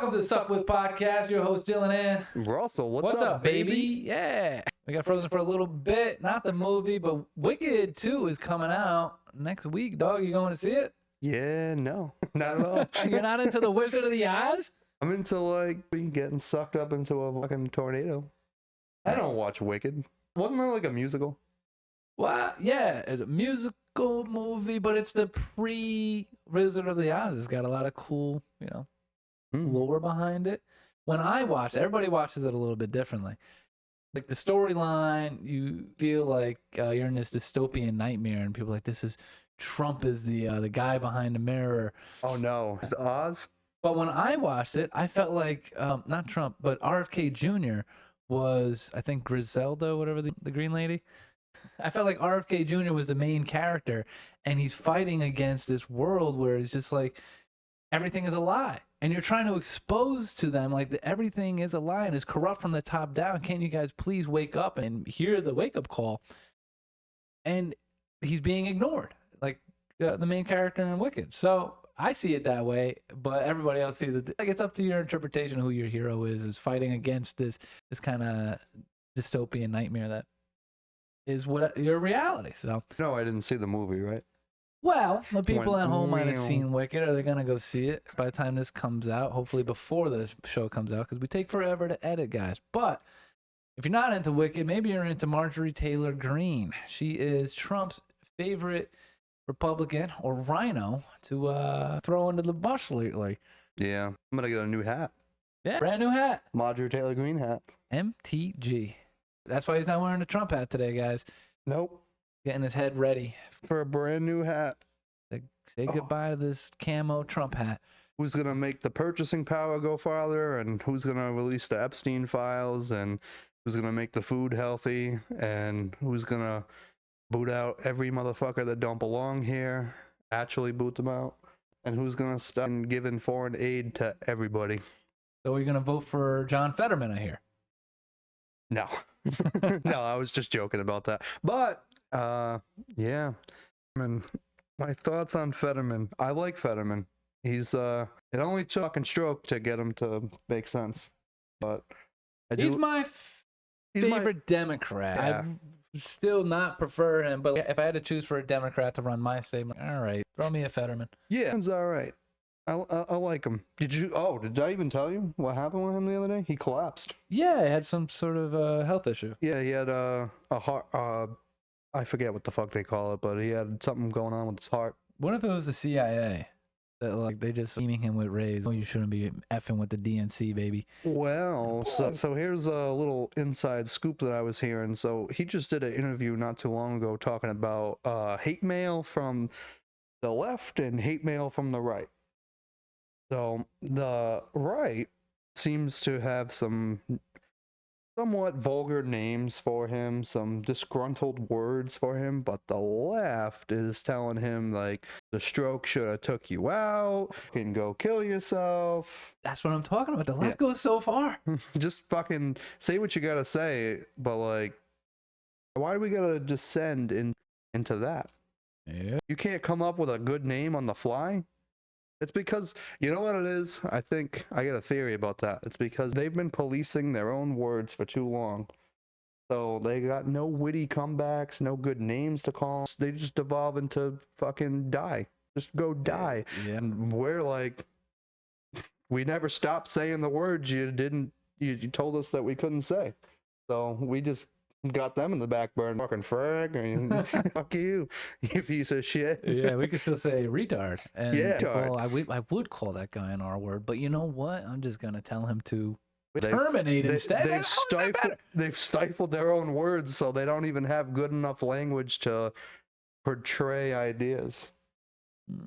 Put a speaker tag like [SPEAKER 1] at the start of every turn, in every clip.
[SPEAKER 1] Welcome to the SupWith podcast. Your host, Dillin
[SPEAKER 2] Russell,
[SPEAKER 1] what's up, baby? Yeah. We got Frozen for a little bit. Not the movie, but Wicked 2 is coming out next week, dog. You going to see it?
[SPEAKER 2] Yeah, no, not at all.
[SPEAKER 1] You're not into the Wizard of the Oz?
[SPEAKER 2] I'm into like getting sucked up into a fucking tornado. I don't watch Wicked. Wasn't that like a musical?
[SPEAKER 1] Well, yeah, it's a musical movie, but it's the pre-Wizard of the Oz. It's got a lot of cool, lore behind it. When I watch it, everybody watches it a little bit differently. Like the storyline, you feel like you're in this dystopian nightmare, and people are like, this is Trump is the guy behind the mirror.
[SPEAKER 2] Oh no, it's Oz.
[SPEAKER 1] But when I watched it, I felt like not Trump, but RFK Jr. was, I think, Griselda, whatever the green lady. I felt like RFK Jr. was the main character, and he's fighting against this world where it's just like everything is a lie, and you're trying to expose to them like everything is a lie and is corrupt from the top down. Can't you guys please wake up and hear the wake-up call? And he's being ignored, like the main character in Wicked. So I see it that way, but everybody else sees it. Like, it's up to your interpretation of who your hero is fighting against this kind of dystopian nightmare that is what your reality. So
[SPEAKER 2] No, I didn't see the movie, right?
[SPEAKER 1] well, the people at home might have seen Wicked, or they're gonna go see it by the time this comes out. Hopefully before the show comes out, because we take forever to edit, guys. But if you're not into Wicked, maybe you're into Marjorie Taylor Greene. She is Trump's favorite Republican or rhino to throw into the bus lately.
[SPEAKER 2] Yeah, I'm gonna get a new hat.
[SPEAKER 1] Yeah, brand new hat.
[SPEAKER 2] Marjorie Taylor Greene hat.
[SPEAKER 1] MTG. That's why he's not wearing a Trump hat today, guys.
[SPEAKER 2] Nope.
[SPEAKER 1] Getting his head ready
[SPEAKER 2] For a brand new hat.
[SPEAKER 1] to say goodbye to this camo Trump hat.
[SPEAKER 2] Who's gonna make the purchasing power go farther, and who's gonna release the Epstein files, and who's gonna make the food healthy, and who's gonna boot out every motherfucker that don't belong here, actually boot them out, and who's gonna stop giving foreign aid to everybody.
[SPEAKER 1] So you're gonna vote for John Fetterman, I hear.
[SPEAKER 2] No. No, I was just joking about that. But yeah. My thoughts on Fetterman. I like Fetterman. He's it only took and stroke to get him to make sense. But
[SPEAKER 1] He's my favorite Democrat.
[SPEAKER 2] Yeah.
[SPEAKER 1] I still not prefer him, but if I had to choose for a Democrat to run my state, I'm like, all right, throw me a Fetterman.
[SPEAKER 2] Yeah, he's all right. I like him. Did I even tell you what happened with him the other day? He collapsed.
[SPEAKER 1] Yeah, he had some sort of health issue.
[SPEAKER 2] Yeah, he had a heart. I forget what the fuck they call it, but he had something going on with his heart.
[SPEAKER 1] What if it was the CIA? That like they just beaming him with rays. Oh, you shouldn't be effing with the DNC, baby.
[SPEAKER 2] Well, so here's a little inside scoop that I was hearing. So he just did an interview not too long ago talking about hate mail from the left and hate mail from the right. So the right seems to have some somewhat vulgar names for him, some disgruntled words for him, but the left is telling him like the stroke should have took you out, you can go kill yourself.
[SPEAKER 1] That's what I'm talking about. The left goes so far.
[SPEAKER 2] Just fucking say what you gotta say, but like, why do we gotta descend into that?
[SPEAKER 1] Yeah.
[SPEAKER 2] You can't come up with a good name on the fly? It's because, you know what it is? I think I got a theory about that. It's because they've been policing their own words for too long. So they got no witty comebacks, no good names to call. They just devolve into fucking die. Just go die.
[SPEAKER 1] Yeah.
[SPEAKER 2] And we're like, we never stopped saying the words you told us that we couldn't say. So we just got them in the back burner. Fucking frag. I mean, fuck you, you piece of shit.
[SPEAKER 1] Yeah, we could still say retard. And
[SPEAKER 2] Yeah.
[SPEAKER 1] well, I would call that guy an R word, but you know what? I'm just gonna tell him to terminate instead.
[SPEAKER 2] They've stifled their own words, so they don't even have good enough language to portray ideas.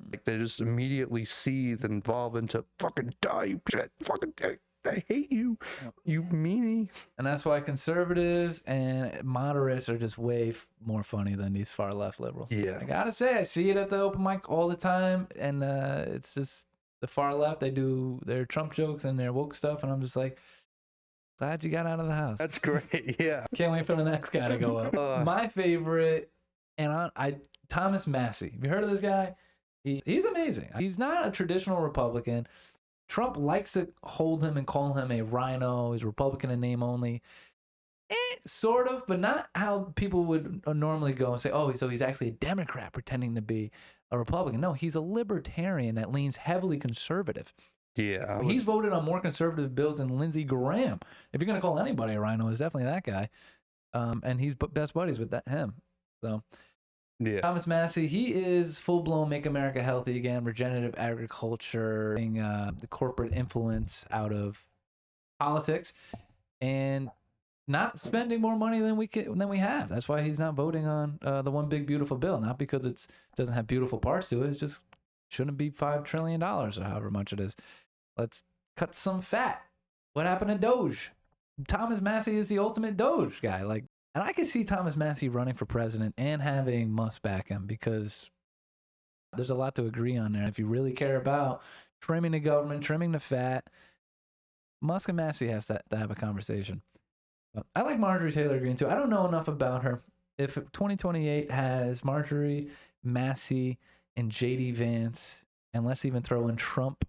[SPEAKER 2] Like they just immediately seethe and evolve into fucking die, you piece of fucking die. I hate you, you meanie.
[SPEAKER 1] And that's why conservatives and moderates are just way more funny than these far left liberals.
[SPEAKER 2] Yeah.
[SPEAKER 1] I gotta say, I see it at the open mic all the time, and it's just the far left. They do their Trump jokes and their woke stuff, and I'm just like, glad you got out of the house.
[SPEAKER 2] That's great. Yeah.
[SPEAKER 1] Can't wait for the next guy to go up. My favorite, and Thomas Massey. Have you heard of this guy? He's amazing. He's not a traditional Republican. Trump likes to hold him and call him a rhino. He's Republican in name only. Sort of, but not how people would normally go and say, oh, so he's actually a Democrat pretending to be a Republican. No, he's a libertarian that leans heavily conservative.
[SPEAKER 2] Yeah.
[SPEAKER 1] He's voted on more conservative bills than Lindsey Graham. If you're going to call anybody a rhino, it's definitely that guy. And he's best buddies with him. So,
[SPEAKER 2] yeah.
[SPEAKER 1] Thomas Massey, he is full-blown make America healthy again, regenerative agriculture, the corporate influence out of politics, and not spending more money than we have. That's why he's not voting on the one big beautiful bill. Not because it doesn't have beautiful parts to it. It just shouldn't be $5 trillion or however much it is. Let's cut some fat. What happened to Doge? Thomas Massey is the ultimate Doge guy. And I can see Thomas Massey running for president and having Musk back him, because there's a lot to agree on there. If you really care about trimming the government, trimming the fat, Musk and Massey has to have a conversation. I like Marjorie Taylor Greene too. I don't know enough about her. If 2028 has Marjorie, Massey, and JD Vance, and let's even throw in Trump,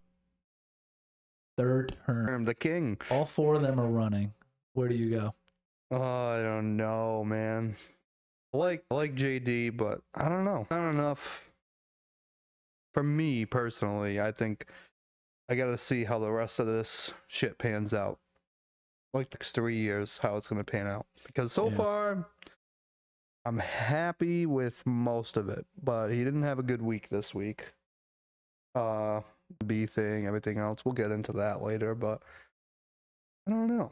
[SPEAKER 1] third term,
[SPEAKER 2] the king.
[SPEAKER 1] All four of them are running. Where do you go?
[SPEAKER 2] Oh, I don't know, man. I like JD, but I don't know. Not enough. For me personally, I think I gotta see how the rest of this shit pans out. Like the next 3 years, how it's gonna pan out. Because so far, I'm happy with most of it, but he didn't have a good week this week. B thing, everything else. We'll get into that later, but I don't know.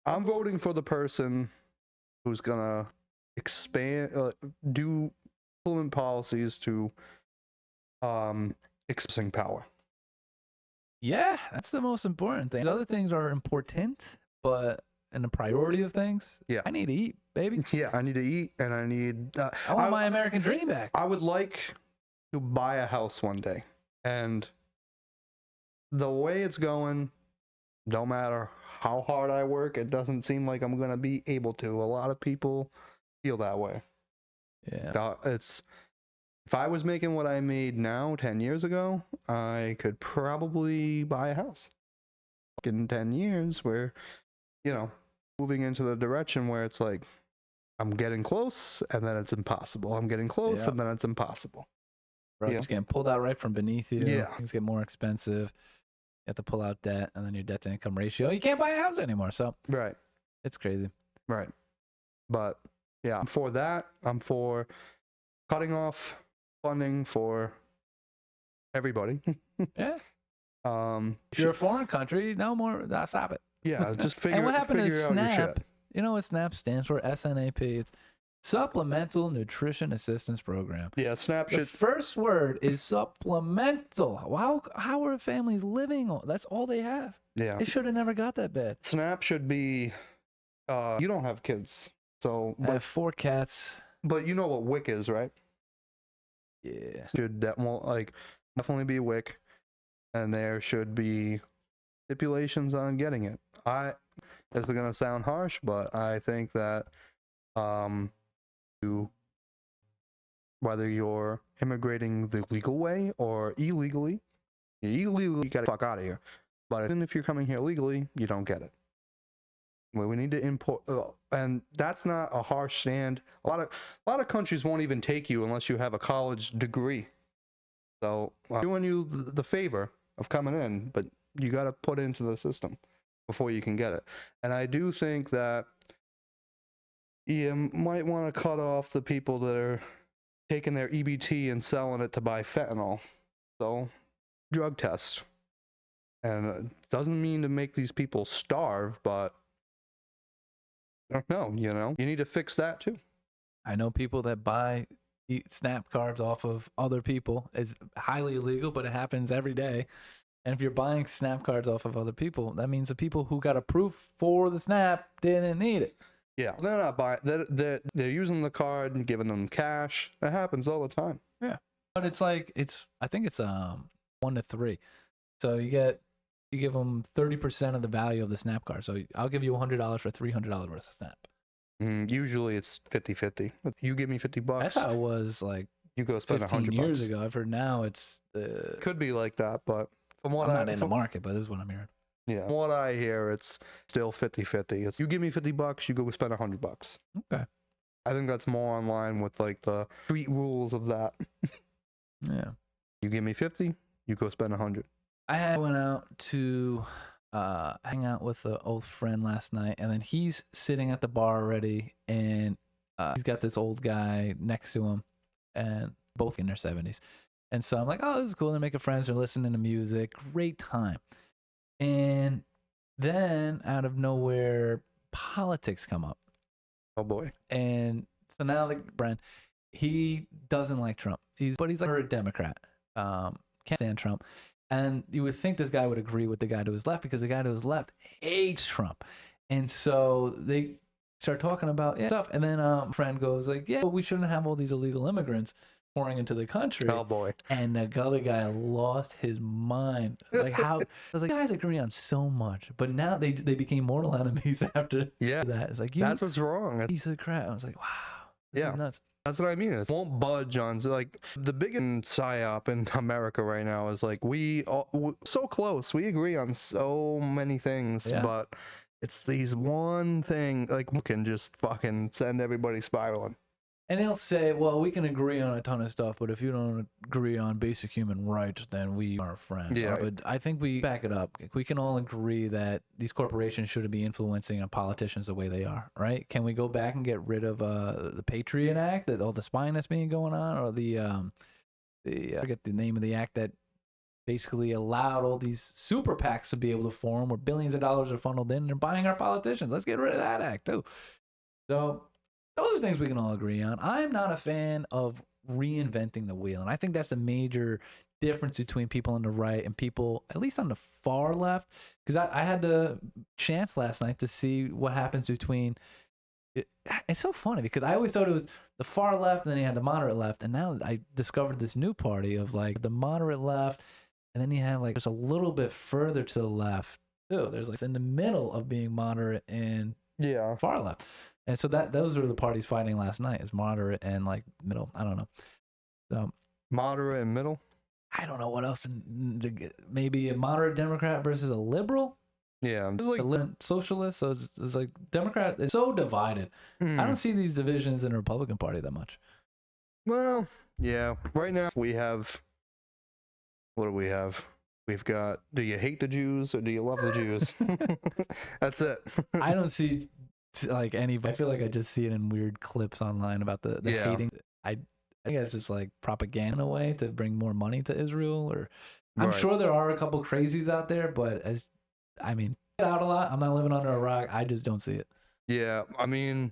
[SPEAKER 2] I'm voting for the person who's gonna expand, implement policies to expressing power.
[SPEAKER 1] Yeah, that's the most important thing. Other things are important, but in the priority of things, I need to eat, baby.
[SPEAKER 2] Yeah, I need to eat, and I need.
[SPEAKER 1] I want my American dream back.
[SPEAKER 2] I would like to buy a house one day, and the way it's going, don't matter how hard I work, it doesn't seem like I'm gonna be able to. A lot of people feel that way.
[SPEAKER 1] Yeah,
[SPEAKER 2] if I was making what I made now 10 years ago, I could probably buy a house in 10 years where, moving into the direction where it's like, I'm getting close and then it's impossible. I'm getting close and then it's impossible.
[SPEAKER 1] Bro, it's getting pulled out right from beneath you.
[SPEAKER 2] Yeah.
[SPEAKER 1] Things get more expensive. You have to pull out debt, and then your debt to income ratio, you can't buy a house anymore. So
[SPEAKER 2] right.
[SPEAKER 1] It's crazy.
[SPEAKER 2] Right. But yeah, I'm for that. I'm for cutting off funding for everybody.
[SPEAKER 1] Yeah. If you're a foreign country, no more. Stop it.
[SPEAKER 2] Yeah, just figure.
[SPEAKER 1] And what happened to
[SPEAKER 2] figure out your
[SPEAKER 1] SNAP?
[SPEAKER 2] shit.
[SPEAKER 1] You know what SNAP stands for? SNAP. It's Supplemental Nutrition Assistance Program.
[SPEAKER 2] Yeah, SNAP
[SPEAKER 1] The
[SPEAKER 2] should.
[SPEAKER 1] first word is supplemental. How are families living? That's all they have.
[SPEAKER 2] Yeah.
[SPEAKER 1] They should have never got that bad.
[SPEAKER 2] SNAP should be. You don't have kids, so.
[SPEAKER 1] I have 4 cats.
[SPEAKER 2] But you know what WIC is, right?
[SPEAKER 1] Yeah.
[SPEAKER 2] Should definitely be WIC, and there should be stipulations on getting it. This is gonna sound harsh, but I think that whether you're immigrating the legal way or illegally, you gotta fuck out of here. But even if you're coming here legally, you don't get it. We need to import, and that's not a harsh stand. A lot of countries won't even take you unless you have a college degree. So I'm doing you the favor of coming in, but you got to put it into the system before you can get it. And I do think that you might want to cut off the people that are taking their EBT and selling it to buy fentanyl. So drug test, and it doesn't mean to make these people starve, but I don't know, you need to fix that too.
[SPEAKER 1] I know people that buy SNAP cards off of other people. It's highly illegal, but it happens every day. And if you're buying SNAP cards off of other people, that means the people who got approved for the SNAP didn't need it.
[SPEAKER 2] Yeah, they're not buying. They're using the card and giving them cash. That happens all the time.
[SPEAKER 1] Yeah, but I think it's 1 to 3. So you give them 30% of the value of the SNAP card. So I'll give you $100 for $300 worth of SNAP.
[SPEAKER 2] Usually it's 50-50. You give me $50.
[SPEAKER 1] That's how it was like
[SPEAKER 2] you go spend
[SPEAKER 1] 15
[SPEAKER 2] $100
[SPEAKER 1] years ago. I've heard now it's
[SPEAKER 2] could be like that, but From what
[SPEAKER 1] I'm not in the market, but this is what I'm hearing.
[SPEAKER 2] Yeah. From what I hear, it's still 50-50. It's you give me $50, you go spend $100.
[SPEAKER 1] Okay.
[SPEAKER 2] I think that's more in line with like the street rules of that.
[SPEAKER 1] Yeah.
[SPEAKER 2] You give me 50, you go spend 100.
[SPEAKER 1] I went out to hang out with an old friend last night, and then he's sitting at the bar already, and he's got this old guy next to him, and both in their 70s. And so I'm like, oh, this is cool. They're making friends. They're listening to music. Great time. And then out of nowhere, politics come up.
[SPEAKER 2] Oh boy.
[SPEAKER 1] And so now the friend, he doesn't like Trump. But he's like a Democrat. Can't stand Trump. And you would think this guy would agree with the guy to his left, because the guy to his left hates Trump. And so they start talking about stuff. And then a friend goes like, yeah, but we shouldn't have all these illegal immigrants pouring into the country.
[SPEAKER 2] Oh boy.
[SPEAKER 1] And the other guy lost his mind. Like, how I was like, guys agree on so much, but now they became mortal enemies after that. It's like,
[SPEAKER 2] that's what's wrong.
[SPEAKER 1] Piece of crap. I was like, wow, this is nuts.
[SPEAKER 2] That's what I mean. It won't budge on. Like, the biggest psyop in America right now is like we're so close. We agree on so many things, but it's these one thing like we can just fucking send everybody spiraling.
[SPEAKER 1] And they'll say, well, we can agree on a ton of stuff, but if you don't agree on basic human rights, then we are friends.
[SPEAKER 2] Yeah.
[SPEAKER 1] But I think we back it up. We can all agree that these corporations shouldn't be influencing our politicians the way they are, right? Can we go back and get rid of the Patriot Act, all the spying that's being going on, or I forget the name of the act that basically allowed all these super PACs to be able to form, where billions of dollars are funneled in and they're buying our politicians. Let's get rid of that act too. So those are things we can all agree on. I'm not a fan of reinventing the wheel. And I think that's a major difference between people on the right and people, at least on the far left. Because I had the chance last night to see what happens between. It's so funny because I always thought it was the far left and then you had the moderate left. And now I discovered this new party of like the moderate left. And then you have like just a little bit further to the left too. There's like in the middle of being moderate and far left. And so those were the parties fighting last night, is moderate and like middle. I don't know. So
[SPEAKER 2] moderate and middle.
[SPEAKER 1] I don't know what else. Maybe a moderate Democrat versus a liberal.
[SPEAKER 2] Yeah,
[SPEAKER 1] like a socialist. So it's like Democrat. It's so divided. I don't see these divisions in the Republican Party that much.
[SPEAKER 2] Well, yeah. Right now we have. What do we have? We've got. Do you hate the Jews or do you love the Jews? That's it.
[SPEAKER 1] I don't see. Like I feel like I just see it in weird clips online about the hating. I think it's just like propaganda in a way to bring more money to Israel. Or I'm sure there are a couple crazies out there, but get out a lot. I'm not living under a rock. I just don't see it.
[SPEAKER 2] Yeah, I mean,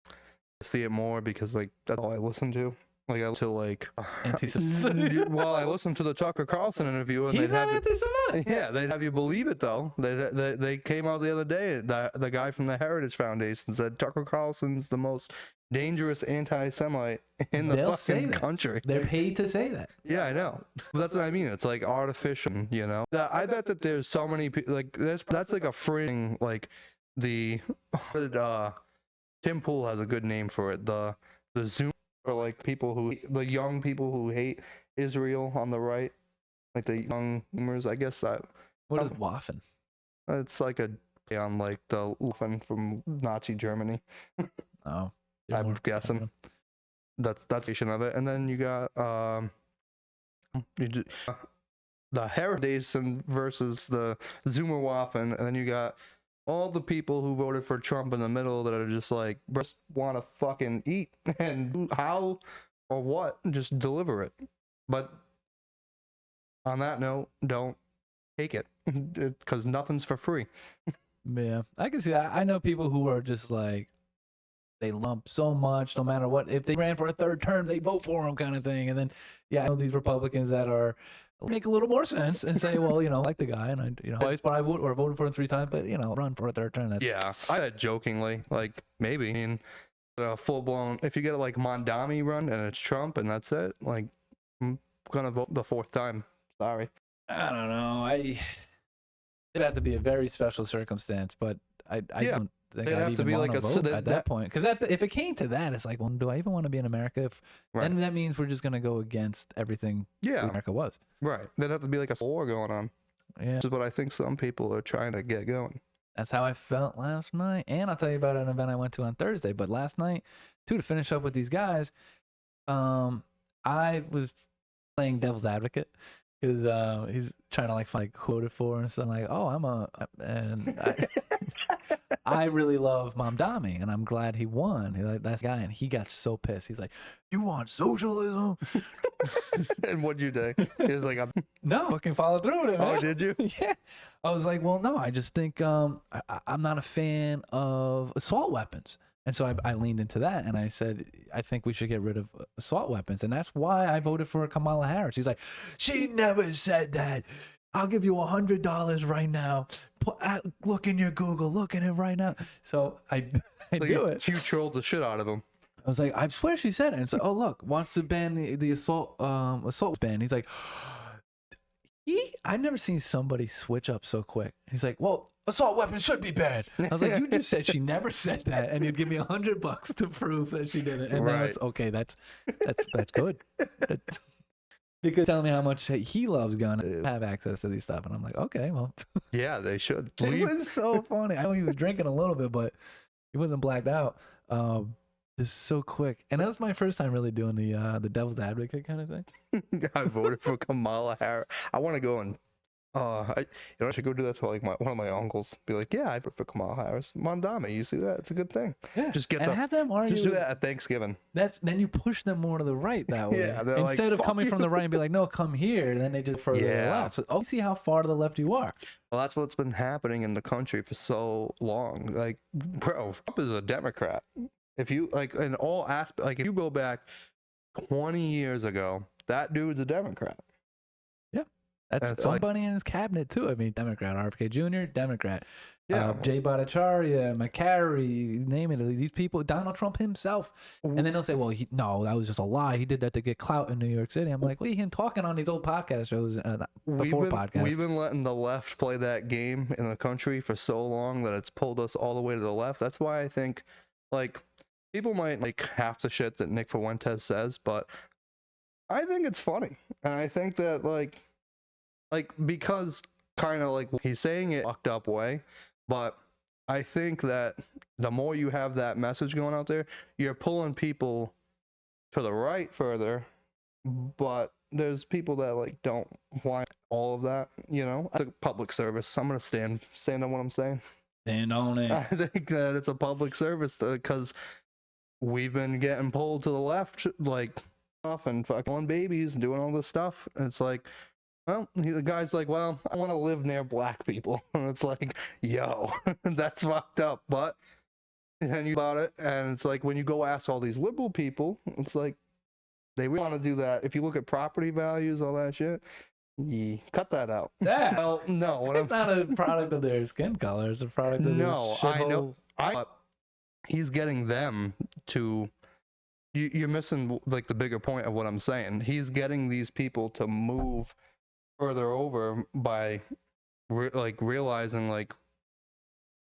[SPEAKER 2] I see it more because like that's all I listen to. Like I listen to like
[SPEAKER 1] anti-Semitic.
[SPEAKER 2] Well, I listened to the Tucker Carlson interview, and
[SPEAKER 1] he's not anti-Semitic.
[SPEAKER 2] Yeah, they'd have you believe it though. They came out the other day. The guy from the Heritage Foundation said Tucker Carlson's the most dangerous anti-Semite in the fucking country.
[SPEAKER 1] They're paid to say that.
[SPEAKER 2] Yeah, I know. But that's what I mean. It's like artificial, you know. I bet that there's so many people like that's like a fringe like the Tim Pool has a good name for it. The Zoom. Or like the young people who hate Israel on the right, like the young boomers. I guess that.
[SPEAKER 1] What is Waffen?
[SPEAKER 2] It's like a on like the Waffen from Nazi Germany.
[SPEAKER 1] Oh,
[SPEAKER 2] I'm guessing. That's of it. And then you got the Heritage versus the Zoomer Waffen, and then you got all the people who voted for Trump in the middle that are just like just want to fucking eat and how or what just deliver it. But on that note, don't take it because nothing's for free.
[SPEAKER 1] Yeah, I can see that. I know people who are just like they lump so much, no matter what. If they ran for a third term, they vote for him, kind of thing. And then I know these Republicans that are. Make a little more sense and say, well, I like the guy, and twice, but I voted for him 3 times, but run for a third term. That's...
[SPEAKER 2] Yeah, I said jokingly, like maybe. I mean, full blown. If you get like Mondami run and it's Trump and that's it, like I'm gonna vote the 4th time. Sorry.
[SPEAKER 1] I don't know. It'd have to be a very special circumstance, but I don't think
[SPEAKER 2] They'd
[SPEAKER 1] I'd
[SPEAKER 2] have to
[SPEAKER 1] even
[SPEAKER 2] be
[SPEAKER 1] want
[SPEAKER 2] like
[SPEAKER 1] to
[SPEAKER 2] a
[SPEAKER 1] vote
[SPEAKER 2] that,
[SPEAKER 1] at that point. Because if it came to that, it's like, well, do I even want to be in America? If
[SPEAKER 2] right.
[SPEAKER 1] then that means we're just gonna go against everything
[SPEAKER 2] Yeah,
[SPEAKER 1] America was.
[SPEAKER 2] right. There'd have to be like a war going on.
[SPEAKER 1] Yeah,
[SPEAKER 2] Which is what I think some people are trying to get going.
[SPEAKER 1] that's how I felt last night. And I'll tell you about an event I went to on Thursday. But last night, too, to finish up with these guys, I was playing devil's advocate because he's trying to like who voted for and stuff. Like, oh, I really love Mamdani, and I'm glad he won. He's like, that's the guy, and he got so pissed. He's like, "You want socialism?"
[SPEAKER 2] And what'd you do? He was like,
[SPEAKER 1] No, fucking follow through with it, man.
[SPEAKER 2] "Oh, did you?"
[SPEAKER 1] Yeah. I was like, well, no, I just think I'm not a fan of assault weapons. And so I leaned into that and I said, I think we should get rid of assault weapons. And that's why I voted for Kamala Harris. He's like, she never said that. I'll give you $100 right now. Look in your Google. Look at it right now. So I do it.
[SPEAKER 2] You trolled the shit out of him.
[SPEAKER 1] I was like, I swear she said it. And so, oh, look, wants to ban the assault ban. He's like, I've never seen somebody switch up so quick. He's like, well, assault weapons should be banned. I was like, you just said she never said that, and you'd give me $100 to prove that she did it. And now it's okay. That's good. Because telling me how much he loves guns, have access to these stuff, and I'm like, okay, well,
[SPEAKER 2] yeah, they should.
[SPEAKER 1] It was so funny. I know he was drinking a little bit, but he wasn't blacked out. Just so quick, and that was my first time really doing the devil's advocate kind of thing.
[SPEAKER 2] I voted for Kamala Harris. I want to go and I should go do that to like one of my uncles. Be like, yeah, I voted for Kamala Harris. Mondami, you see that? It's a good thing.
[SPEAKER 1] Yeah,
[SPEAKER 2] just get
[SPEAKER 1] have them argue.
[SPEAKER 2] Just do that at Thanksgiving.
[SPEAKER 1] Then you push them more to the right that way.
[SPEAKER 2] Yeah,
[SPEAKER 1] instead
[SPEAKER 2] like,
[SPEAKER 1] of coming from the right and be like, no, come here. Then they just further to the left. So see how far to the left you are.
[SPEAKER 2] Well, that's what's been happening in the country for so long. Like, bro, Trump is a Democrat. If you like in all aspects, like if you go back 20 years ago, that dude's a Democrat.
[SPEAKER 1] Yeah, that's somebody in his cabinet too. I mean, Democrat, RFK Jr., Democrat.
[SPEAKER 2] Yeah,
[SPEAKER 1] Jay Bhattacharya, McCarry, name it. These people, Donald Trump himself, and then they'll say, "Well, no, that was just a lie. He did that to get clout in New York City." I'm like, "What are you him talking on these old podcast shows before podcasts?"
[SPEAKER 2] We've been letting the left play that game in the country for so long that it's pulled us all the way to the left. That's why I think, like, people might like half the shit that Nick Fuentes says, but I think it's funny, and I think that like because kind of like he's saying it fucked up way. But I think that the more you have that message going out there, you're pulling people to the right further. But there's people that like don't want all of that, you know? It's a public service. I'm gonna stand on what I'm saying.
[SPEAKER 1] Stand on it.
[SPEAKER 2] I think that it's a public service because we've been getting pulled to the left, like off and fucking on babies and doing all this stuff. And it's like, well, the guy's like, well, I want to live near black people. And it's like, yo, that's fucked up. But and you about it, and it's like when you go ask all these liberal people, it's like they really want to do that. If you look at property values, all that shit, cut that out.
[SPEAKER 1] Yeah.
[SPEAKER 2] Well, no,
[SPEAKER 1] it's not a product of their skin color. It's a product of
[SPEAKER 2] no.
[SPEAKER 1] Their
[SPEAKER 2] I know. He's getting them to. You're missing like the bigger point of what I'm saying. He's getting these people to move further over by realizing like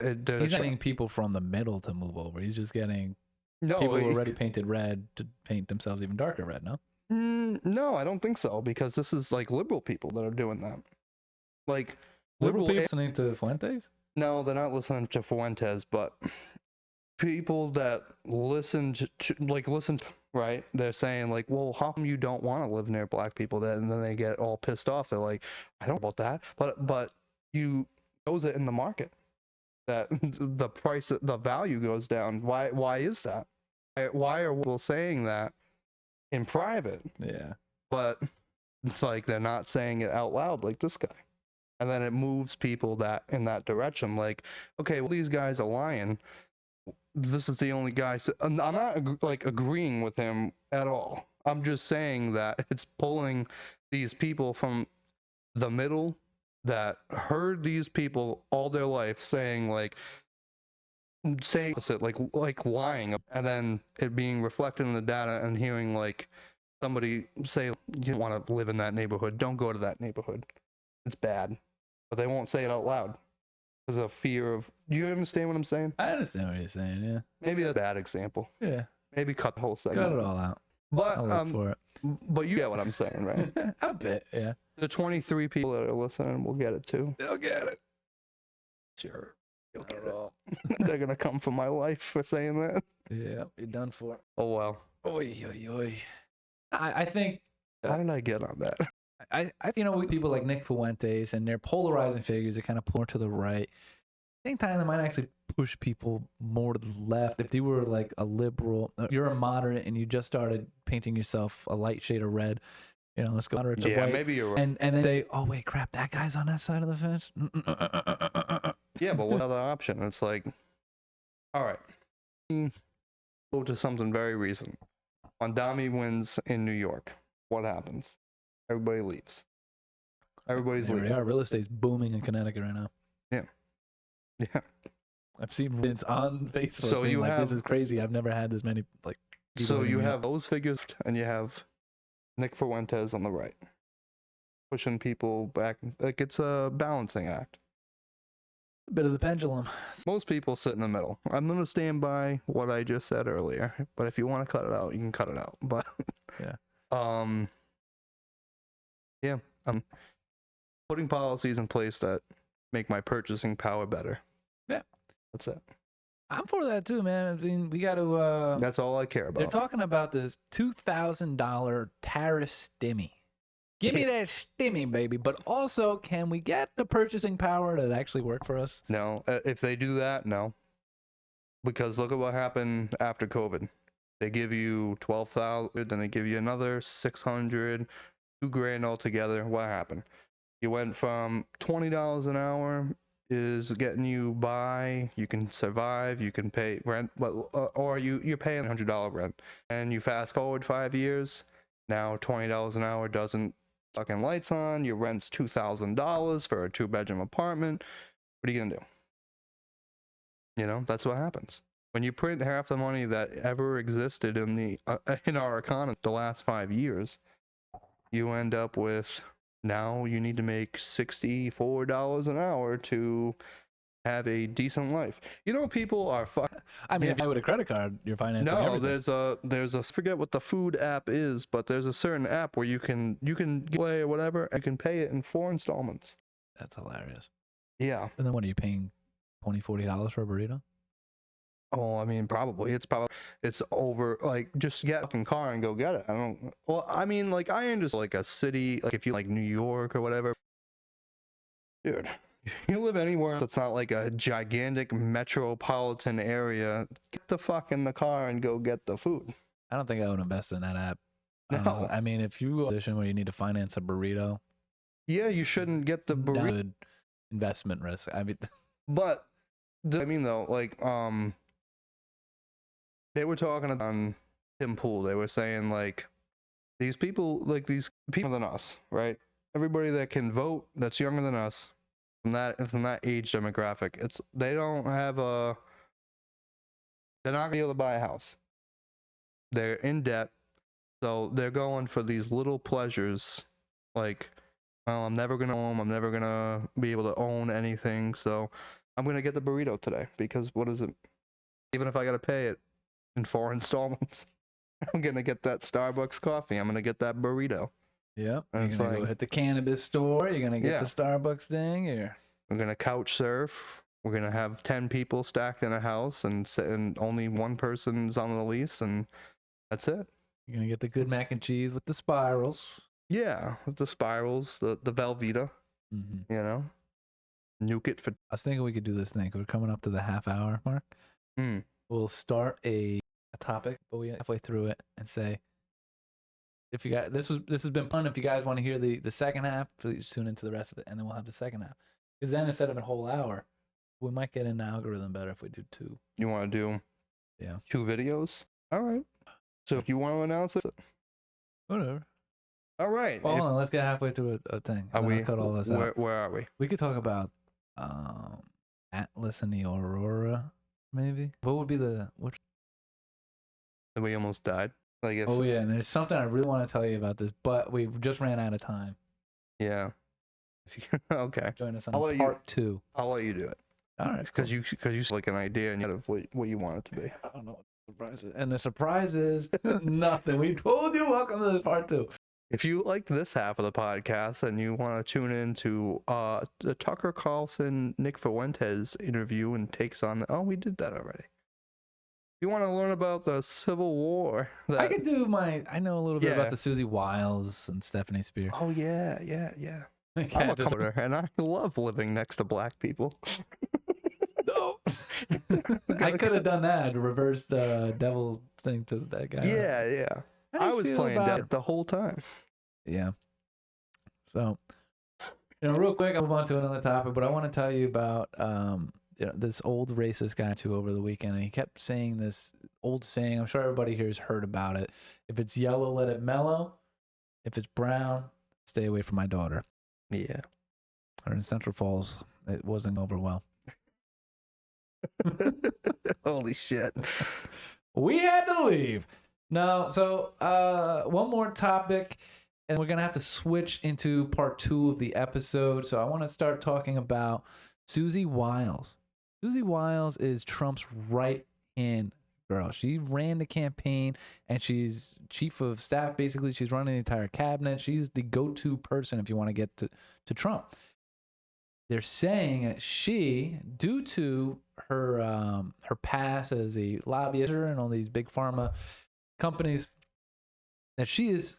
[SPEAKER 1] he's getting people from the middle to move over. He's just getting people who are already painted red to paint themselves even darker red.
[SPEAKER 2] No, I don't think so, because this is like liberal people that are doing that. Like
[SPEAKER 1] liberal people listening to Fuentes?
[SPEAKER 2] No, they're not listening to Fuentes, but people that listen, right? They're saying like, well, how come you don't want to live near black people? And then they get all pissed off. They're like, I don't know about that, but you knows it in the market that the price, the value goes down. Why is that? Why are people saying that in private?
[SPEAKER 1] Yeah,
[SPEAKER 2] but it's like they're not saying it out loud like this guy, and then it moves people that in that direction. Like, okay, well, these guys are lying. This is the only guy. I'm not like agreeing with him at all. I'm just saying that it's pulling these people from the middle that heard these people all their life saying opposite, like lying, and then it being reflected in the data and hearing like somebody say, you don't want to live in that neighborhood, don't go to that neighborhood, it's bad, but they won't say it out loud. because of fear of. Do you understand what I'm saying?
[SPEAKER 1] I understand what you're saying. Yeah.
[SPEAKER 2] Maybe that's a bad example.
[SPEAKER 1] Yeah.
[SPEAKER 2] Maybe cut the whole segment.
[SPEAKER 1] Cut it all out.
[SPEAKER 2] But
[SPEAKER 1] I'll look for it.
[SPEAKER 2] but you get what I'm saying, right?
[SPEAKER 1] A bit. Yeah.
[SPEAKER 2] The 23 people that are listening will get it too.
[SPEAKER 1] They'll get it.
[SPEAKER 2] Sure. You'll
[SPEAKER 1] Not
[SPEAKER 2] get
[SPEAKER 1] at
[SPEAKER 2] it.
[SPEAKER 1] all.
[SPEAKER 2] They're gonna come for my life for saying that.
[SPEAKER 1] Yeah. You're done for.
[SPEAKER 2] Oh well.
[SPEAKER 1] Oy, oy, oy. I think.
[SPEAKER 2] How did I get on that?
[SPEAKER 1] I with people like Nick Fuentes and their polarizing figures that kind of pour to the right. I think time they might actually push people more to the left. If you were like a liberal, you're a moderate, and you just started painting yourself a light shade of red, let's go moderate to
[SPEAKER 2] Yeah,
[SPEAKER 1] white.
[SPEAKER 2] maybe you're right.
[SPEAKER 1] And then say, oh wait, crap, that guy's on that side of the fence.
[SPEAKER 2] Yeah, but what other option? It's like, all right, go to something very recent. Mondami wins in New York. What happens? Everybody leaves. Everybody's
[SPEAKER 1] There we
[SPEAKER 2] leaving.
[SPEAKER 1] are. Real estate's booming in Connecticut right now.
[SPEAKER 2] Yeah.
[SPEAKER 1] I've seen it's on Facebook.
[SPEAKER 2] So
[SPEAKER 1] saying,
[SPEAKER 2] you
[SPEAKER 1] like, this
[SPEAKER 2] have-
[SPEAKER 1] is crazy. I've never had this many like. people
[SPEAKER 2] So
[SPEAKER 1] hitting
[SPEAKER 2] you
[SPEAKER 1] me up.
[SPEAKER 2] have those figures, and you have Nick Fuentes on the right, pushing people back. Like it's a balancing act.
[SPEAKER 1] a bit of the pendulum.
[SPEAKER 2] Most people sit in the middle. I'm gonna stand by what I just said earlier. But if you want to cut it out, you can cut it out. But
[SPEAKER 1] Yeah.
[SPEAKER 2] Yeah, I'm putting policies in place that make my purchasing power better.
[SPEAKER 1] Yeah.
[SPEAKER 2] That's it.
[SPEAKER 1] I'm for that too, man. I mean, we got to.
[SPEAKER 2] That's all I care
[SPEAKER 1] They're
[SPEAKER 2] about.
[SPEAKER 1] talking about this $2,000 tariff stimmy. Give me that stimmy, baby. But also, can we get the purchasing power to actually work for us?
[SPEAKER 2] No, if they do that, no. Because look at what happened after COVID. They give you 12,000, then they give you another 600, $2,000 altogether. What happened? You went from $20 an hour is getting you by, you can survive, you can pay rent, or you're paying $100 rent, and you fast forward 5 years, now $20 an hour doesn't fucking lights on, your rent's $2,000 for a 2-bedroom apartment. What are you gonna do? That's what happens when you print half the money that ever existed in our economy the last 5 years. You end up with, now you need to make $64 an hour to have a decent life. People are
[SPEAKER 1] I mean, if you with a credit card, you're financing
[SPEAKER 2] no,
[SPEAKER 1] everything.
[SPEAKER 2] there's a forget what the food app is, but there's a certain app where you can play or whatever, and you can pay it in 4 installments.
[SPEAKER 1] That's hilarious.
[SPEAKER 2] Yeah.
[SPEAKER 1] And then what are you paying? $20, $40 for a burrito?
[SPEAKER 2] Oh, I mean, probably it's over. Like, just get a fucking car and go get it. I mean, like, I understand like a city, like if you like New York or whatever, dude. You live anywhere that's not like a gigantic metropolitan area, get the fuck in the car and go get the food.
[SPEAKER 1] I don't think I would invest in that app.
[SPEAKER 2] No.
[SPEAKER 1] Honestly. I mean, if you go to a position where you need to finance a burrito,
[SPEAKER 2] Yeah, you shouldn't get the burrito.
[SPEAKER 1] good investment risk. I mean,
[SPEAKER 2] But though, like they were talking on Tim Pool. They were saying like these people than us, right? Everybody that can vote that's younger than us from that age demographic, they're not gonna be able to buy a house. They're in debt, so they're going for these little pleasures like, well, I'm never gonna own, I'm never gonna be able to own anything, so I'm gonna get the burrito today because what is it? Even if I gotta pay it in 4 installments, I'm gonna get that Starbucks coffee. I'm gonna get that burrito.
[SPEAKER 1] yep.
[SPEAKER 2] And
[SPEAKER 1] You're
[SPEAKER 2] it's
[SPEAKER 1] gonna go
[SPEAKER 2] like-
[SPEAKER 1] hit the cannabis store. You're gonna get
[SPEAKER 2] Yeah.
[SPEAKER 1] the Starbucks thing.
[SPEAKER 2] We're gonna couch surf. We're gonna have 10 people stacked in a house, and only one person's on the lease, and that's it.
[SPEAKER 1] You're gonna get the good mac and cheese with the spirals.
[SPEAKER 2] Yeah, with the spirals, the Velveeta,
[SPEAKER 1] Mm-hmm.
[SPEAKER 2] nuke it for.
[SPEAKER 1] I was thinking we could do this thing. We're coming up to the half-hour mark. We'll start a topic, but we halfway through it and say, if you guys, this has been fun. If you guys want to hear the second half, please tune into the rest of it, and then we'll have the second half. Because then instead of a whole hour, we might get in the algorithm better if we do 2.
[SPEAKER 2] You want to do?
[SPEAKER 1] Yeah.
[SPEAKER 2] 2 videos. All right. So if you want to announce it,
[SPEAKER 1] Whatever.
[SPEAKER 2] all right.
[SPEAKER 1] Well, hold on, let's get halfway through a thing.
[SPEAKER 2] Are
[SPEAKER 1] And then
[SPEAKER 2] we?
[SPEAKER 1] I'll cut all this out.
[SPEAKER 2] Where are we?
[SPEAKER 1] We could talk about Atlas and the Aurora, maybe. What would be which?
[SPEAKER 2] We almost died. Like if,
[SPEAKER 1] Oh yeah, and there's something I really want to tell you about this, but we just ran out of time.
[SPEAKER 2] yeah. Okay.
[SPEAKER 1] Join us on
[SPEAKER 2] I'll let you-
[SPEAKER 1] part 2.
[SPEAKER 2] I'll let you do it.
[SPEAKER 1] All right.
[SPEAKER 2] Because you like an idea and you have what you want it to be.
[SPEAKER 1] I don't know what the surprise is. And the surprise is nothing. We told you. Welcome to this part 2.
[SPEAKER 2] If you like this half of the podcast and you want to tune in to the Tucker Carlson, Nick Fuentes interview and takes on, we did that already. If you want to learn about the Civil War,
[SPEAKER 1] I could do I know a little bit
[SPEAKER 2] Yeah.
[SPEAKER 1] about the Susie Wiles and Stephanie Spear.
[SPEAKER 2] Oh yeah.
[SPEAKER 1] I
[SPEAKER 2] I'm a color, and I love living next to black people.
[SPEAKER 1] No. I could have done that. Reverse the devil thing to that guy.
[SPEAKER 2] Yeah.
[SPEAKER 1] How do you
[SPEAKER 2] I was
[SPEAKER 1] feel
[SPEAKER 2] playing
[SPEAKER 1] about-
[SPEAKER 2] dead the whole time.
[SPEAKER 1] Yeah. So, real quick, I'll move on to another topic, but I want to tell you about this old racist guy too over the weekend, and he kept saying this old saying. I'm sure everybody here has heard about it. If it's yellow, let it mellow. If it's brown, stay away from my daughter.
[SPEAKER 2] Yeah.
[SPEAKER 1] Or in Central Falls, it wasn't over well.
[SPEAKER 2] Holy shit.
[SPEAKER 1] We had to leave. No, so one more topic, and we're going to have to switch into part 2 of the episode. So I want to start talking about Susie Wiles. Susie Wiles is Trump's right-hand girl. She ran the campaign, and she's chief of staff, basically. She's running the entire cabinet. She's the go-to person if you want to get to Trump. They're saying that she, due to her past as a lobbyist and all these big pharma companies, that she is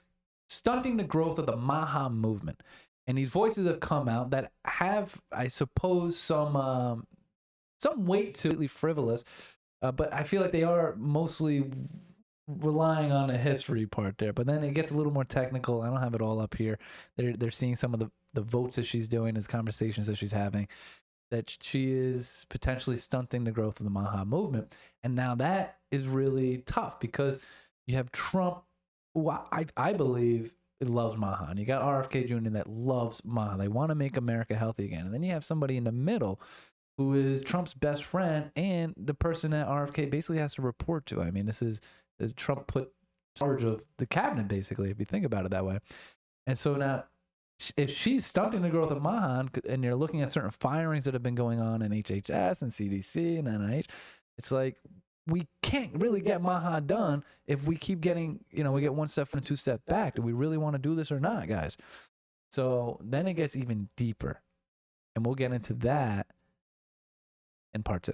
[SPEAKER 1] stunting the growth of the Maha movement. And these voices have come out that have, I suppose, some weight to it, frivolous, but I feel like they are mostly relying on the history part there. But then it gets a little more technical. I don't have it all up here. They're seeing some of the votes that she's doing, as conversations that she's having, that she is potentially stunting the growth of the Maha movement. And now that is really tough because you have Trump, who I believe loves Maha. And you got RFK Jr. that loves Maha. They want to make America healthy again. And then you have somebody in the middle who is Trump's best friend and the person that RFK basically has to report to. I mean, this is Trump put charge of the cabinet, basically, if you think about it that way. And so now, if she's stunting the growth of Mahan, and you're looking at certain firings that have been going on in HHS and CDC and NIH, it's like we can't really get Mahan done if we keep getting, we get one step front and 2 steps back. Do we really want to do this or not, guys? So then it gets even deeper, and we'll get into that in part 2.